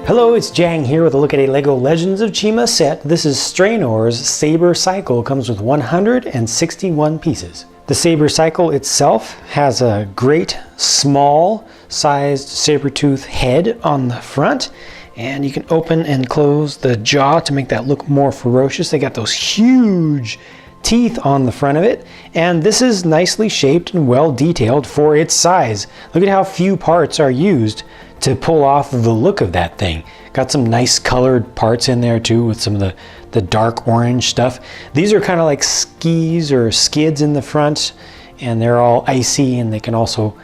Hello, it's Jang here with a look at a LEGO Legends of Chima set. This is Strainor's Saber Cycle. It comes with 161 pieces. The Saber Cycle itself has a great small sized saber-tooth head on the front, and you can open and close the jaw to make that look more ferocious. They got those huge teeth on the front of it, and this is nicely shaped and well detailed for its size. Look at how few parts are used to pull off the look of that thing. Got some nice colored parts in there too, with some of the dark orange stuff. These are kind of like skis or skids in the front, and they're all icy, and they can also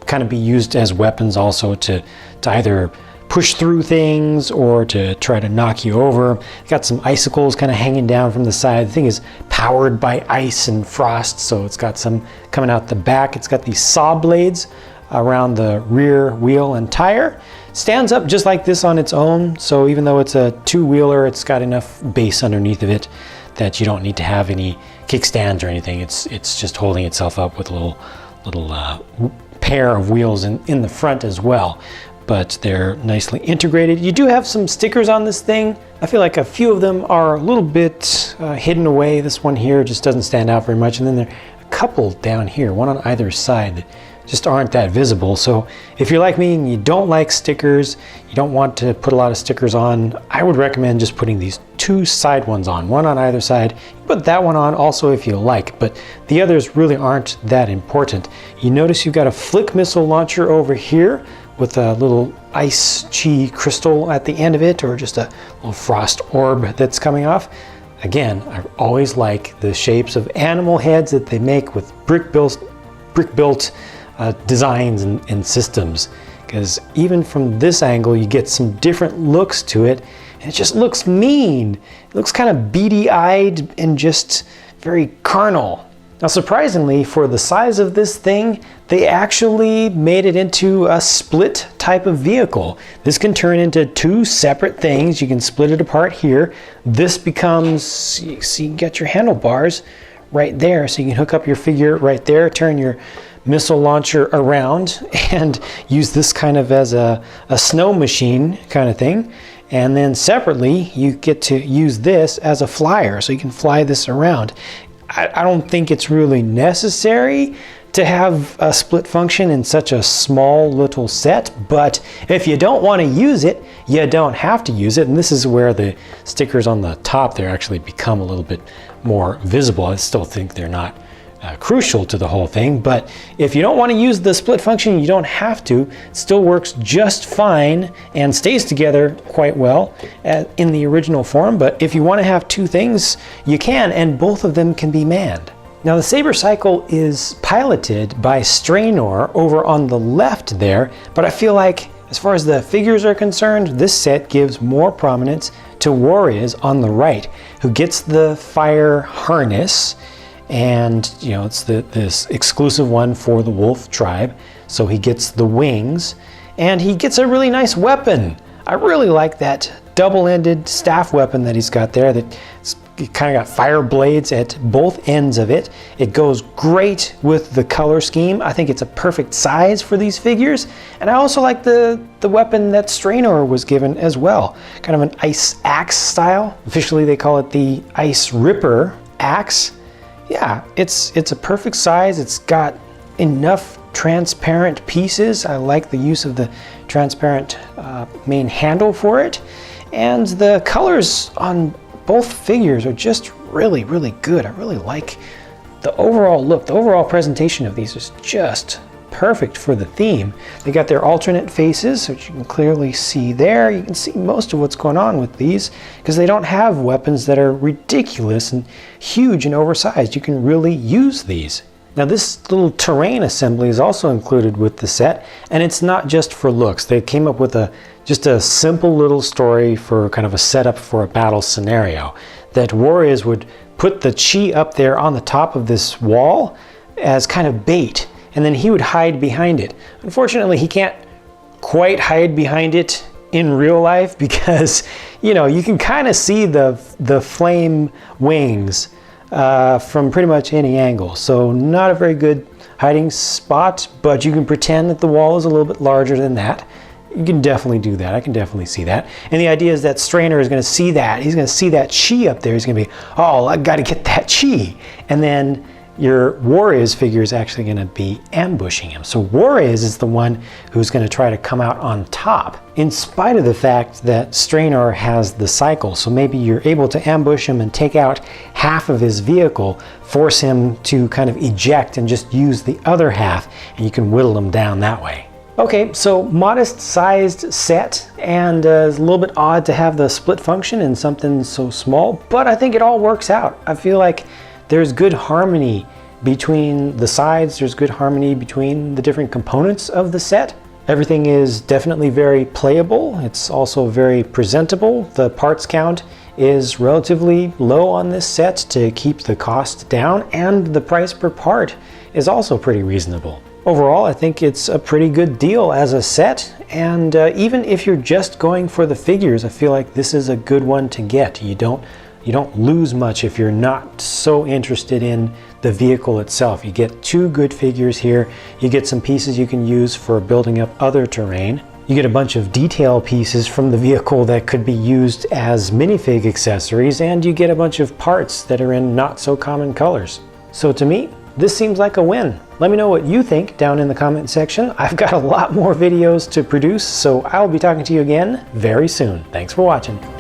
kind of be used as weapons also to either push through things or to try to knock you over. Got some icicles kind of hanging down from the side. The thing is powered by ice and frost, so it's got some coming out the back. It's got these saw blades around the rear wheel and tire. Stands up just like this on its own, so even though it's a two-wheeler, it's got enough base underneath of it that you don't need to have any kickstands or anything. It's just holding itself up with a little pair of wheels in the front as well, but they're nicely integrated. You do have some stickers on this thing. I feel like a few of them are a little bit hidden away. This one here just doesn't stand out very much, and then there are a couple down here, one on either side, that just aren't that visible. So if you're like me and you don't like stickers, you don't want to put a lot of stickers on, I would recommend just putting these two side ones on, one on either side. Put that one on also if you like, but the others really aren't that important. You notice you've got a flick missile launcher over here with a little ice chi crystal at the end of it, or just a little frost orb that's coming off. Again, I always like the shapes of animal heads that they make with brick-built designs and systems, because even from this angle you get some different looks to it, and it just looks mean. It looks kind of beady-eyed and just very carnal. Now, surprisingly, for the size of this thing, they actually made it into a split type of vehicle. This can turn into two separate things. You can split it apart here. This becomes, you see, you got your handlebars right there, so you can hook up your figure right there, turn your missile launcher around, and use this kind of as a snow machine kind of thing. And then separately, you get to use this as a flyer, so you can fly this around. I don't think it's really necessary to have a split function in such a small little set, but if you don't want to use it, you don't have to use it. And this is where the stickers on the top there actually become a little bit more visible. I still think they're not crucial to the whole thing, but if you don't want to use the split function, you don't have to. It still works just fine and stays together quite well in the original form. But if you want to have two things, you can, and both of them can be manned. Now, the Saber Cycle is piloted by Strainor over on the left there, but I feel like as far as the figures are concerned, this set gives more prominence to Warriors on the right, who gets the fire harness. And you know, it's this exclusive one for the wolf tribe, so he gets the wings, and he gets a really nice weapon. I really like that double-ended staff weapon that he's got there. That's kind of got fire blades at both ends of it. It goes great with the color scheme. I think it's a perfect size for these figures, and I also like the weapon that Strainor was given as well, kind of an ice axe style. Officially they call it the Ice Ripper axe. Yeah, it's a perfect size. It's got enough transparent pieces. I like the use of the transparent main handle for it. And the colors on both figures are just really, really good. I really like the overall look. The overall presentation of these is just perfect for the theme. They got their alternate faces, which you can clearly see there. You can see most of what's going on with these because they don't have weapons that are ridiculous and huge and oversized. You can really use these. Now, this little terrain assembly is also included with the set, and it's not just for looks. They came up with just a simple little story for kind of a setup for a battle scenario, that Warriors would put the chi up there on the top of this wall as kind of bait, and then he would hide behind it. Unfortunately, he can't quite hide behind it in real life because, you know, you can kind of see the flame wings from pretty much any angle. So not a very good hiding spot, but you can pretend that the wall is a little bit larger than that. you can definitely do that. I can definitely see that. And the idea is that Strainor is going to see that. He's going to see that chi up there. He's going to be, oh, I got to get that chi. And then your Warriors figure is actually going to be ambushing him. So Warriors is the one who's going to try to come out on top, in spite of the fact that Strainor has the cycle. So maybe you're able to ambush him and take out half of his vehicle, force him to kind of eject and just use the other half, and you can whittle him down that way. Okay, so modest sized set, and it's a little bit odd to have the split function in something so small, but I think it all works out. I feel like there's good harmony between the sides, there's good harmony between the different components of the set. Everything is definitely very playable. It's also very presentable. The parts count is relatively low on this set to keep the cost down, and the price per part is also pretty reasonable. Overall, I think it's a pretty good deal as a set, and even if you're just going for the figures, I feel like this is a good one to get. You don't lose much if you're not so interested in the vehicle itself. You get two good figures here. You get some pieces you can use for building up other terrain. You get a bunch of detail pieces from the vehicle that could be used as minifig accessories, and you get a bunch of parts that are in not so common colors. So to me, this seems like a win. Let me know what you think down in the comment section. I've got a lot more videos to produce, so I'll be talking to you again very soon. Thanks for watching.